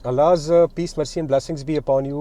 Allah's peace, mercy and blessings be upon you.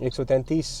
133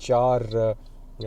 4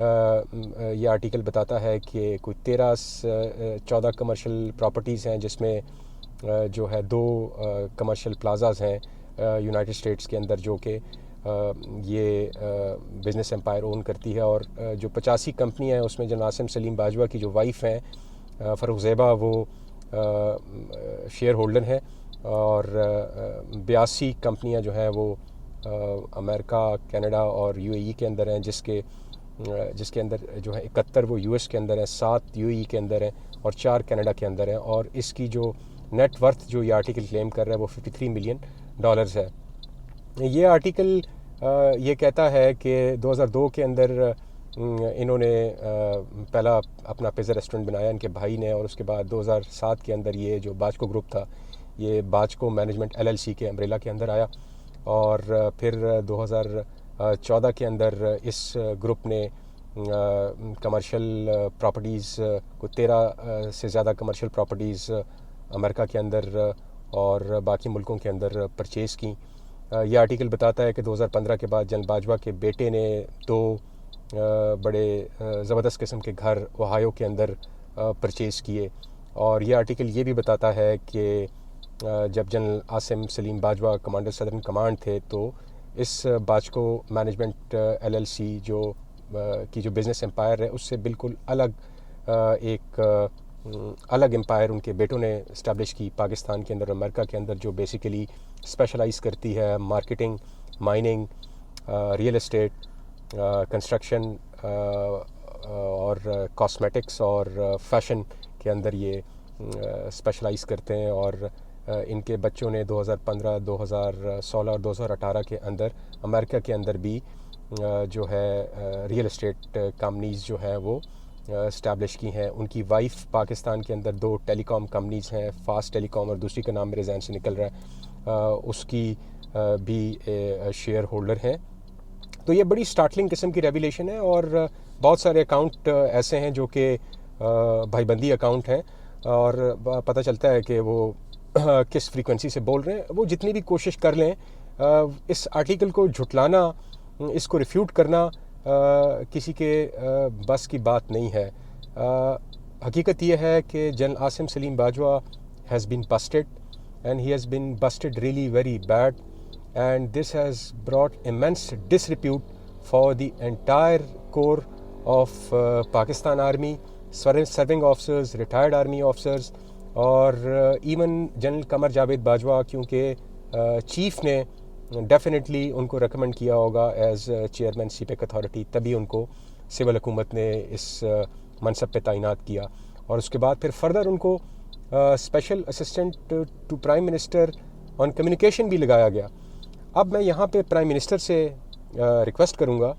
یہ article بتاتا ہے کہ کوئی 13-14 کمرشل پراپرٹیز ہیں، جس میں جو ہے 2 کمرشل پلازاز ہیں یونائٹڈ اسٹیٹس کے اندر، جو کہ یہ بزنس امپائر اون کرتی ہے. اور جو 85 کمپنیاں ہیں اس میں جناب عاصم سلیم باجوہ کی جو وائف ہیں فروخ زیبہ، وہ شیئر ہولڈر ہیں. اور 82 کمپنیاں جو ہیں وہ امریکہ، کینیڈا اور UAE کے اندر ہیں، جس کے اندر جو ہے 71 وہ US کے اندر ہیں، 7 UAE کے اندر ہیں اور 4 کینیڈا کے اندر ہیں. اور اس کی جو نیٹ ورتھ جو یہ آرٹیکل کلیم کر رہا ہے وہ $53 ملین ہے. یہ آرٹیکل یہ کہتا ہے کہ 2002 کے اندر انہوں نے پہلا اپنا پیزا ریسٹورنٹ بنایا ان کے بھائی نے، اور اس کے بعد 2007 کے اندر یہ جو باجکو گروپ تھا یہ باجکو مینجمنٹ LLC کے امبریلا کے اندر آیا. اور پھر 2014 کے اندر اس گروپ نے کمرشل پراپرٹیز کو 13 سے زیادہ کمرشل پراپرٹیز امریکہ کے اندر اور باقی ملکوں کے اندر پرچیز کی. یہ آرٹیکل بتاتا ہے کہ 2015 کے بعد جنرل باجوہ کے بیٹے نے 2 بڑے زبردست قسم کے گھر اوہایو کے اندر پرچیز کیے. اور یہ آرٹیکل یہ بھی بتاتا ہے کہ جب general Asim Saleem Bajwa commander southern command تھے تو اس باجکو مینجمنٹ LLC کی جو بزنس امپائر ہے اس سے بالکل ایک الگ امپائر ان کے بیٹوں نے اسٹیبلش کی پاکستان کے اندر، امریکہ کے اندر، جو بیسیکلی اسپیشلائز کرتی ہے marketing, mining, real estate, construction اور کاسمیٹکس اور فیشن کے اندر یہ اسپیشلائز کرتے ہیں. اور ان کے بچوں نے 2015، 2016 اور 2018 کے اندر امریکہ کے اندر بھی جو ہے ریئل اسٹیٹ کمپنیز جو ہیں وہ اسٹیبلش کی ہیں. ان کی وائف پاکستان کے اندر 2 ٹیلی کام کمپنیز ہیں، فاسٹ ٹیلی کام اور دوسری کا نام میرے ذہن سے نکل رہا ہے، اس کی بھی شیئر ہولڈر ہیں. تو یہ بڑی سٹارٹلنگ قسم کی ریویلیشن ہے. اور بہت سارے اکاؤنٹ ایسے ہیں جو کہ بھائی بندی اکاؤنٹ ہیں، اور پتہ چلتا ہے کہ وہ کس فریکوینسی سے بول رہے ہیں. وہ جتنی بھی کوشش کر لیں اس آرٹیکل کو جھٹلانا، اس کو ریفیوٹ کرنا کسی کے بس کی بات نہیں ہے. حقیقت یہ ہے کہ General Asim Saleem Bajwa has been busted and he has been busted really very bad, and this has brought immense disrepute for the entire core of Pakistan Army, serving officers, retired army officers اور ایون جنرل قمر جاوید باجوہ، کیونکہ chief نے definitely ان کو recommend کیا ہوگا as chairman CPEC authority, تبھی ان کو civil حکومت نے اس منصب پہ تعینات کیا. اور اس کے بعد پھر فردر ان کو special assistant to prime minister on communication بھی لگایا گیا. اب میں یہاں پہ پرائم منسٹر سے ریکویسٹ کروں گا،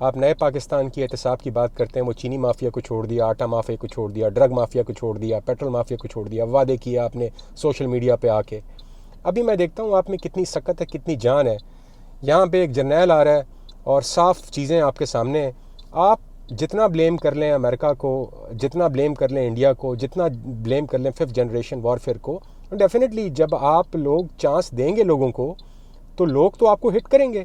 آپ نئے پاکستان کی احتساب کی بات کرتے ہیں، وہ چینی مافیا کو چھوڑ دیا، آٹا مافیا کو چھوڑ دیا، ڈرگ مافیا کو چھوڑ دیا، پیٹرول مافیا کو چھوڑ دیا، وعدے کیے آپ نے سوشل میڈیا پہ آ کے. ابھی میں دیکھتا ہوں آپ میں کتنی سکت ہے، کتنی جان ہے. یہاں پہ ایک جرنیل آ رہا ہے اور صاف چیزیں آپ کے سامنے ہیں. آپ جتنا بلیم کر لیں امریکہ کو، جتنا بلیم کر لیں انڈیا کو، جتنا بلیم کر لیں 5th جنریشن وارفیئر کو، ڈیفینیٹلی جب آپ لوگ چانس دیں گے لوگوں کو تو لوگ تو آپ کو ہٹ کریں گے.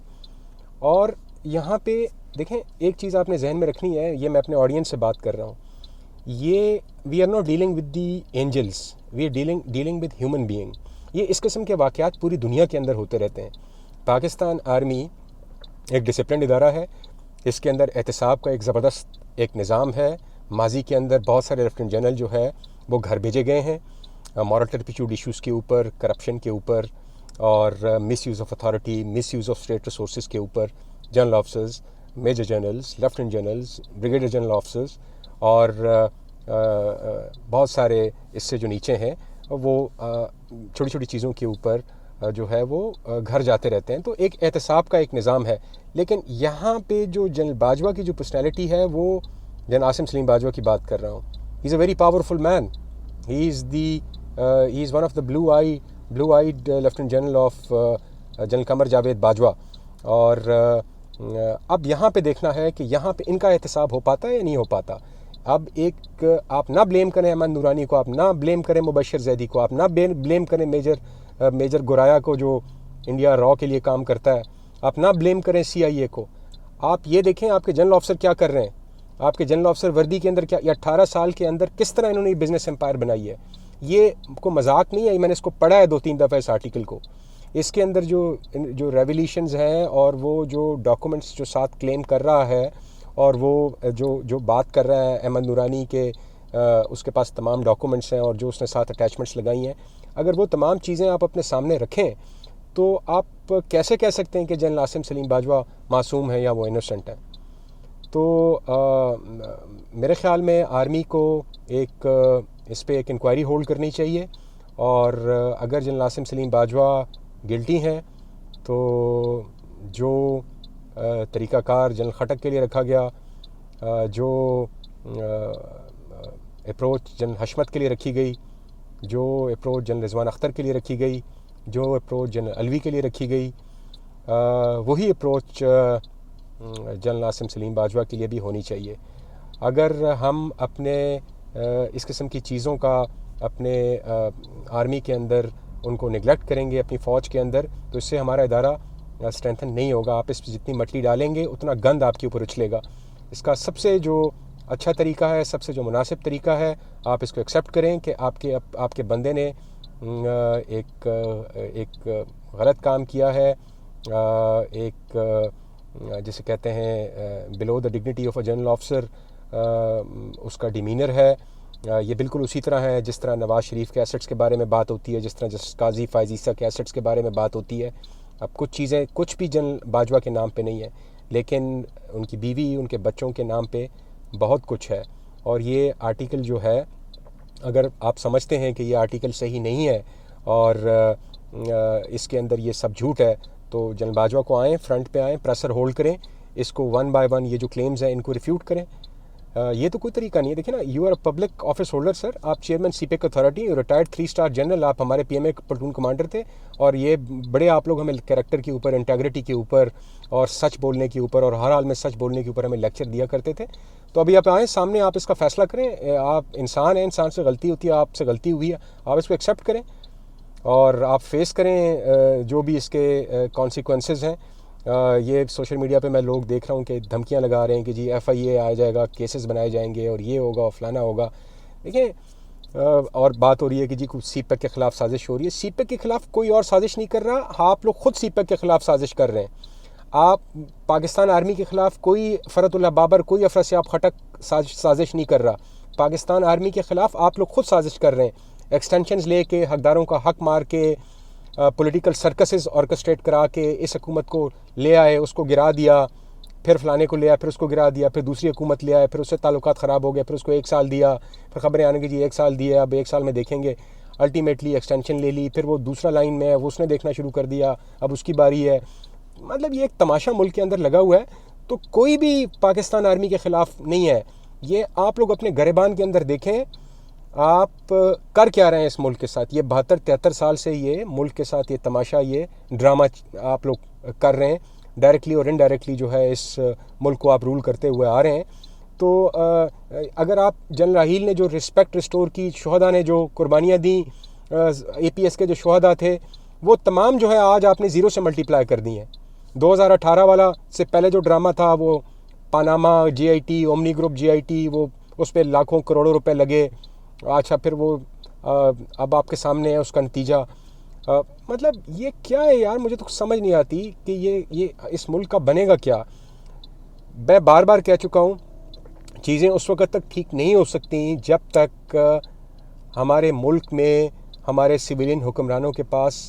اور یہاں پہ دیکھیں ایک چیز آپ نے ذہن میں رکھنی ہے، یہ میں اپنے آڈینس سے بات کر رہا ہوں، یہ we are not dealing with the angels, we are dealing with human being. یہ اس قسم کے واقعات پوری دنیا کے اندر ہوتے رہتے ہیں. پاکستان آرمی ایک ڈسپلنڈ ادارہ ہے، اس کے اندر احتساب کا ایک زبردست ایک نظام ہے. ماضی کے اندر بہت سارے لیفٹیننٹ جنرل جو ہے وہ گھر بھیجے گئے ہیں مورل ٹرپیچوڈ ایشوز کے اوپر، کرپشن کے اوپر اور misuse of authority, misuse of state resources کے اوپر. General officers, major generals, lieutenant generals, brigadier general officers اور بہت سارے اس سے جو نیچے ہیں وہ چھوٹی چھوٹی چیزوں کے اوپر جو ہے وہ گھر جاتے رہتے ہیں. تو ایک احتساب کا ایک نظام ہے. لیکن یہاں پہ جو جنرل باجوہ کی جو پرسنالٹی ہے وہ جنرل عاصم سلیم باجوہ کی بات کر رہا ہوں. He is a very powerful man. He is one of the blue eyed lieutenant general of General Qamar Javed Bajwa. اور اب یہاں پہ دیکھنا ہے کہ یہاں پہ ان کا احتساب ہو پاتا ہے یا نہیں ہو پاتا. اب ایک آپ نہ بلیم کریں احمد نورانی کو، آپ نہ بلیم کریں مبشر زیدی کو، آپ نہ بلیم کریں میجر گورایا کو جو انڈیا را کے لیے کام کرتا ہے، آپ نہ بلیم کریں CIA کو. آپ یہ دیکھیں آپ کے جنرل آفیسر کیا کر رہے ہیں. آپ کے جنرل آفیسر وردی کے اندر کیا، یا 18 سال کے اندر کس طرح انہوں نے بزنس امپائر بنائی ہے. یہ کو مذاق نہیں ہے، میں نے اس کو پڑھا ہے 2-3 دفعہ اس آرٹیکل کو. اس کے اندر جو ریولیشنز ہیں اور وہ جو ڈاکومنٹس جو ساتھ کلیم کر رہا ہے، اور وہ جو بات کر رہا ہے احمد نورانی کے اس کے پاس تمام ڈاکومنٹس ہیں اور جو اس نے ساتھ اٹیچمنٹس لگائی ہیں، اگر وہ تمام چیزیں آپ اپنے سامنے رکھیں تو آپ کیسے کہہ سکتے ہیں کہ جنرل عاصم سلیم باجوہ معصوم ہے یا وہ انوسنٹ ہے؟ تو میرے خیال میں آرمی کو اس پہ ایک انکوائری ہولڈ کرنی چاہیے، اور اگر جنرل عاصم سلیم باجوہ گلٹی ہیں تو جو طریقہ کار جنرل خٹک کے لیے رکھا گیا، جو اپروچ جنرل حشمت کے لیے رکھی گئی، جو اپروچ جنرل رضوان اختر کے لیے رکھی گئی، جو اپروچ جنرل علوی کے لیے رکھی گئی، وہی اپروچ جنرل عاصم سلیم باجوہ کے لیے بھی ہونی چاہیے. اگر ہم اپنے اس قسم کی چیزوں کا اپنے آرمی کے اندر ان کو نگلیکٹ کریں گے اپنی فوج کے اندر، تو اس سے ہمارا ادارہ اسٹرینتھن نہیں ہوگا. آپ اس پہ جتنی مٹی ڈالیں گے اتنا گند آپ کے اوپر اچھلے گا. اس کا سب سے جو اچھا طریقہ ہے، سب سے جو مناسب طریقہ ہے، آپ اس کو ایکسیپٹ کریں کہ آپ کے بندے نے ایک غلط کام کیا ہے، ایک جسے کہتے ہیں blow the dignity of a general officer اس کا ڈیمینر ہے. یہ بالکل اسی طرح ہے جس طرح نواز شریف کے ایسٹس کے بارے میں بات ہوتی ہے، جس طرح قاضی فائز عیسیٰ کے ایسٹس کے بارے میں بات ہوتی ہے. اب کچھ چیزیں کچھ بھی جنرل باجوہ کے نام پہ نہیں ہے، لیکن ان کی بیوی، ان کے بچوں کے نام پہ بہت کچھ ہے. اور یہ آرٹیکل جو ہے، اگر آپ سمجھتے ہیں کہ یہ آرٹیکل صحیح نہیں ہے اور اس کے اندر یہ سب جھوٹ ہے، تو جنرل باجوہ کو آئیں، فرنٹ پہ آئیں، پریسر ہولڈ کریں، اس کو 1 بائی 1 یہ جو کلیمز ہیں ان کو ریفیوٹ کریں. یہ تو کوئی طریقہ نہیں ہے. دیکھیں نا، you are a public office holder sir, آپ chairman CPEC authority, retired 3 star general, آپ ہمارے P M A platoon commander تھے، اور یہ بڑے آپ لوگ ہمیں کریکٹر کے اوپر، انٹیگریٹی کے اوپر اور سچ بولنے کے اوپر اور ہر حال میں سچ بولنے کے اوپر ہمیں لیکچر دیا کرتے تھے. تو ابھی آپ آئیں سامنے، آپ اس کا فیصلہ کریں. آپ انسان ہیں، انسان سے غلطی ہوتی ہے، آپ سے غلطی ہوئی ہے، آپ اس کو ایکسیپٹ کریں اور آپ فیس کریں جو بھی اس کے کانسیکوینسز ہیں. یہ سوشل میڈیا پہ میں لوگ دیکھ رہا ہوں کہ دھمکیاں لگا رہے ہیں کہ جی FIA آ جائے گا، کیسز بنائے جائیں گے اور یہ ہوگا اور فلانا ہوگا. دیکھیں، اور بات ہو رہی ہے کہ جی کچھ سی پیک کے خلاف سازش ہو رہی ہے. سی پیک کے خلاف کوئی اور سازش نہیں کر رہا، آپ لوگ خود سی پیک کے خلاف سازش کر رہے ہیں. آپ پاکستان آرمی کے خلاف کوئی فرت اللہ بابر، کوئی افراسیاب خٹک سازش نہیں کر رہا. پاکستان آرمی کے خلاف آپ لوگ خود سازش کر رہے ہیں، ایکسٹینشنز لے کے، حقداروں کا حق مار کے، پولیٹیکل سرکسز آرکسٹریٹ کرا کے اس حکومت کو لے آئے، اس کو گرا دیا، پھر فلانے کو لے آئے، پھر اس کو گرا دیا، پھر دوسری حکومت لے آئے، پھر اس سے تعلقات خراب ہو گئے، پھر اس کو 1 سال دیا، پھر خبریں آنے کی جی 1 سال دیے، اب 1 سال میں دیکھیں گے. الٹیمیٹلی ایکسٹینشن لے لی، پھر وہ دوسرا لائن میں ہے، وہ اس نے دیکھنا شروع کر دیا، اب اس کی باری ہے. مطلب یہ ایک تماشا ملک کے اندر لگا ہوا ہے. تو کوئی بھی پاکستان آرمی کے خلاف نہیں ہے. یہ آپ لوگ اپنے گریبان کے اندر دیکھیں، آپ کر کیا رہے ہیں اس ملک کے ساتھ. یہ 72-73 سال سے یہ ملک کے ساتھ یہ تماشا، یہ ڈرامہ آپ لوگ کر رہے ہیں. ڈائریکٹلی اور انڈائریکٹلی جو ہے اس ملک کو آپ رول کرتے ہوئے آ رہے ہیں. تو اگر آپ جنرل راحیل نے جو رسپیکٹ ریسٹور کی، شہداء نے جو قربانیاں دیں، APS کے جو شہداء تھے، وہ تمام جو ہے آج آپ نے 0 سے ملٹیپلائی کر دی ہیں. 2018 والا سے پہلے جو ڈرامہ تھا، وہ Panama GIT، omni group GIT، وہ اس پہ لاکھوں کروڑوں روپے لگے. اچھا، پھر وہ اب آپ کے سامنے ہے اس کا نتیجہ. مطلب یہ کیا ہے یار؟ مجھے تو سمجھ نہیں آتی کہ یہ اس ملک کا بنے گا کیا. میں بار بار کہہ چکا ہوں، چیزیں اس وقت تک ٹھیک نہیں ہو سکتی جب تک ہمارے ملک میں ہمارے سویلین حکمرانوں کے پاس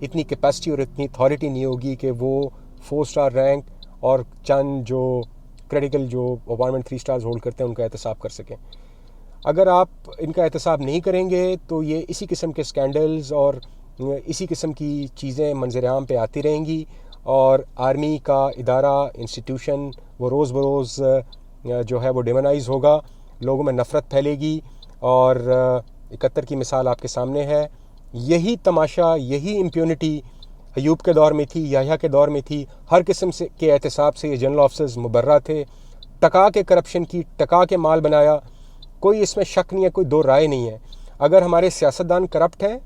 اتنی کیپیسٹی اور اتنی اتھارٹی نہیں ہوگی کہ وہ 4 اسٹار رینک اور چند جو کریٹیکل جو اپارٹمنٹ 3 اسٹارز ہولڈ کرتے ہیں ان کا احتساب کر سکیں. اگر آپ ان کا احتساب نہیں کریں گے تو یہ اسی قسم کے سکینڈلز اور اسی قسم کی چیزیں منظر عام پہ آتی رہیں گی، اور آرمی کا ادارہ، انسٹیٹیوشن، وہ روز بروز جو ہے وہ ڈیمونائز ہوگا، لوگوں میں نفرت پھیلے گی. اور 71 کی مثال آپ کے سامنے ہے. یہی تماشا، یہی امپیونٹی ایوب کے دور میں تھی، یحییٰ کے دور میں تھی. ہر قسم سے کے احتساب سے یہ جنرل آفیسرز مبرہ تھے. ٹکا کے کرپشن کی، ٹکا کے مال بنایا، کوئی اس میں شک نہیں ہے، کوئی دو رائے نہیں ہے. اگر ہمارے سیاستدان کرپٹ ہیں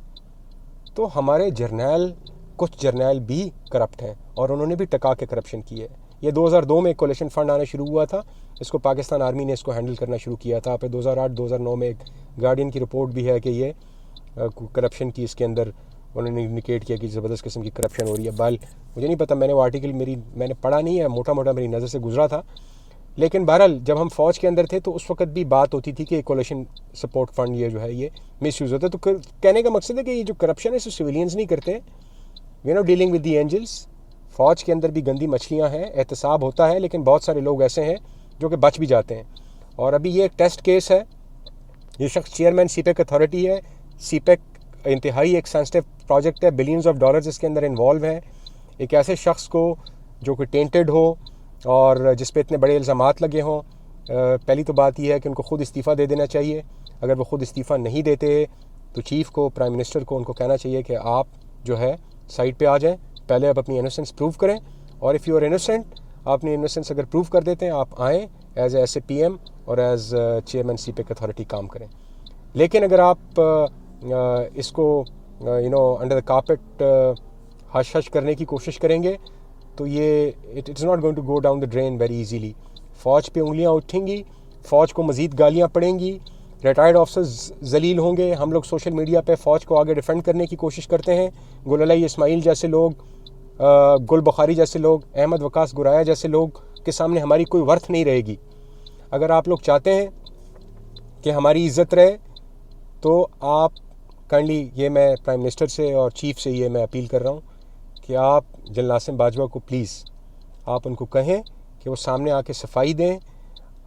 تو ہمارے جرنیل، کچھ جرنیل بھی کرپٹ ہیں، اور انہوں نے بھی ٹکا کے کرپشن کی ہے. یہ 2002 میں کولیشن فنڈ آنا شروع ہوا تھا، اس کو پاکستان آرمی نے اس کو ہینڈل کرنا شروع کیا تھا. پھر 2008-2009 میں ایک گارڈین کی رپورٹ بھی ہے کہ یہ کرپشن کی اس کے اندر انہوں نے انڈیکیٹ کیا کہ زبردست قسم کی کرپشن ہو رہی ہے. بال مجھے نہیں پتہ، میں نے وہ آرٹیکل میں نے پڑھا نہیں ہے، موٹا موٹا میری نظر سے گزرا تھا. لیکن بہرحال جب ہم فوج کے اندر تھے تو اس وقت بھی بات ہوتی تھی کہ کولیشن سپورٹ فنڈ یہ جو ہے یہ مس یوز ہوتا ہے. تو کہنے کا مقصد ہے کہ یہ جو کرپشن ہے اس سویلینز نہیں کرتے، we not dealing with the angels. فوج کے اندر بھی گندی مچھلیاں ہیں، احتساب ہوتا ہے، لیکن بہت سارے لوگ ایسے ہیں جو کہ بچ بھی جاتے ہیں. اور ابھی یہ ایک ٹیسٹ کیس ہے. یہ شخص چیئرمین سی پیک اتھارٹی ہے. سی پیک انتہائی ایک سینسٹیو پروجیکٹ ہے، بلینز آف ڈالرز اس کے اندر انوالو ہیں. ایک ایسے شخص کو جو کہ ٹینٹڈ ہو اور جس پہ اتنے بڑے الزامات لگے ہوں، پہلی تو بات یہ ہے کہ ان کو خود استعفیٰ دے دینا چاہیے. اگر وہ خود استعفیٰ نہیں دیتے تو چیف کو، پرائم منسٹر کو، ان کو کہنا چاہیے کہ آپ جو ہے سائٹ پہ آ جائیں، پہلے آپ اپنی انوسنس پروو کریں، اور اف یو آر انوسنٹ، آپ اپنی انوسنس اگر پروو کر دیتے ہیں آپ آئیں ایز اے پی ایم اور as chairman CPEC authority کام کریں. لیکن اگر آپ اس کو انڈر دا کارپٹ ہش ہش کرنے کی کوشش کریں گے تو یہ it is not going to go down the drain very easily. فوج پہ انگلیاں اٹھیں گی، فوج کو مزید گالیاں پڑیں گی، ریٹائرڈ آفیسرز ذلیل ہوں گے. ہم لوگ سوشل میڈیا پہ فوج کو آگے ڈیفینڈ کرنے کی کوشش کرتے ہیں. گل علی اسماعیل جیسے لوگ، گل بخاری جیسے لوگ، احمد وقاص گرایا جیسے لوگ کے سامنے ہماری کوئی ورتھ نہیں رہے گی. اگر آپ لوگ چاہتے ہیں کہ ہماری عزت رہے تو آپ کائنڈلی، یہ میں پرائم منسٹر سے اور چیف سے یہ میں اپیل کر رہا ہوں کہ آپ جنرل عاصم باجوہ کو پلیز آپ ان کو کہیں کہ وہ سامنے آ کے صفائی دیں.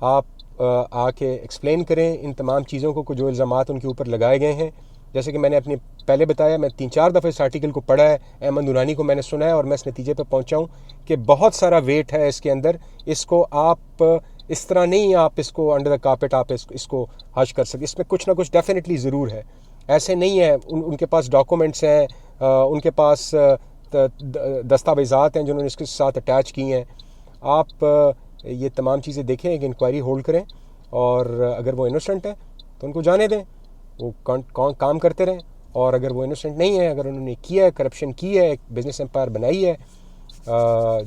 آپ آ کے ایکسپلین کریں ان تمام چیزوں کو جو الزامات ان کے اوپر لگائے گئے ہیں. جیسے کہ میں نے اپنے پہلے بتایا، میں 3-4 دفعہ اس آرٹیکل کو پڑھا ہے، احمد نورانی کو میں نے سنا ہے، اور میں اس نتیجے پہ پہنچا ہوں کہ بہت سارا ویٹ ہے اس کے اندر. اس کو آپ اس طرح نہیں، آپ اس کو انڈر دا کارپٹ آپ اس کو حش کر سکتے. اس میں کچھ نہ کچھ ڈیفینیٹلی ضرور ہے. ایسے نہیں ہے، ان کے پاس ڈاکومنٹس ہیں، ان کے پاس دستاویزات ہیں جنہوں نے اس کے ساتھ اٹیچ کی ہیں. آپ یہ تمام چیزیں دیکھیں، ایک انکوائری ہولڈ کریں، اور اگر وہ انوسنٹ ہے تو ان کو جانے دیں، وہ کام کرتے رہیں. اور اگر وہ انوسنٹ نہیں ہے، اگر انہوں نے کیا ہے، کرپشن کی ہے، ایک بزنس امپائر بنائی ہے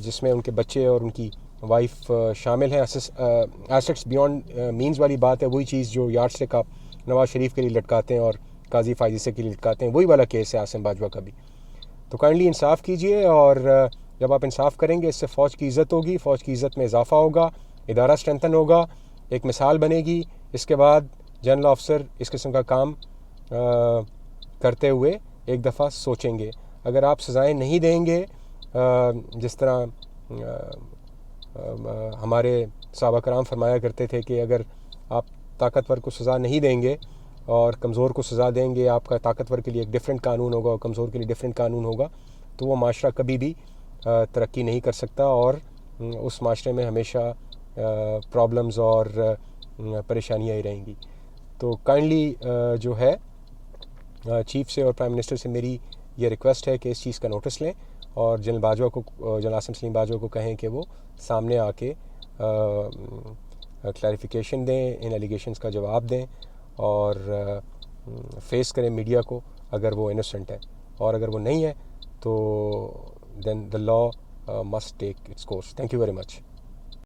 جس میں ان کے بچے اور ان کی وائف شامل ہیں، ایسٹس بیونڈ مینز والی بات ہے، وہی چیز جو یارڈ اسٹک آپ نواز شریف کے لیے لٹکاتے ہیں اور قاضی فائز کے لیے لٹکاتے ہیں، وہی والا کیس ہے عاصم باجوہ کا بھی. تو کائنڈلی انصاف کیجئے، اور جب آپ انصاف کریں گے اس سے فوج کی عزت ہوگی، فوج کی عزت میں اضافہ ہوگا، ادارہ اسٹرینتھن ہوگا، ایک مثال بنے گی. اس کے بعد جنرل آفیسر اس قسم کا کام کرتے ہوئے ایک دفعہ سوچیں گے. اگر آپ سزائیں نہیں دیں گے، جس طرح ہمارے صحابہ کرام فرمایا کرتے تھے کہ اگر آپ طاقتور کو سزا نہیں دیں گے اور کمزور کو سزا دیں گے، آپ کا طاقتور کے لیے ایک ڈیفرنٹ قانون ہوگا اور کمزور کے لیے ڈیفرنٹ قانون ہوگا، تو وہ معاشرہ کبھی بھی ترقی نہیں کر سکتا، اور اس معاشرے میں ہمیشہ پرابلمز اور پریشانیاں ہی رہیں گی. تو کائنڈلی جو ہے چیف سے اور پرائم منسٹر سے میری یہ ریکویسٹ ہے کہ اس چیز کا نوٹس لیں، اور جنرل باجوہ کو، جنرل عاصم سلیم باجوہ کو کہیں کہ وہ سامنے آ کے کلیریفیکیشن دیں، ان ایلیگیشنز کا جواب دیں، اور فیس کریں میڈیا کو اگر وہ انوسنٹ ہے. اور اگر وہ نہیں ہے تو then the law must take its course. Thank you very much.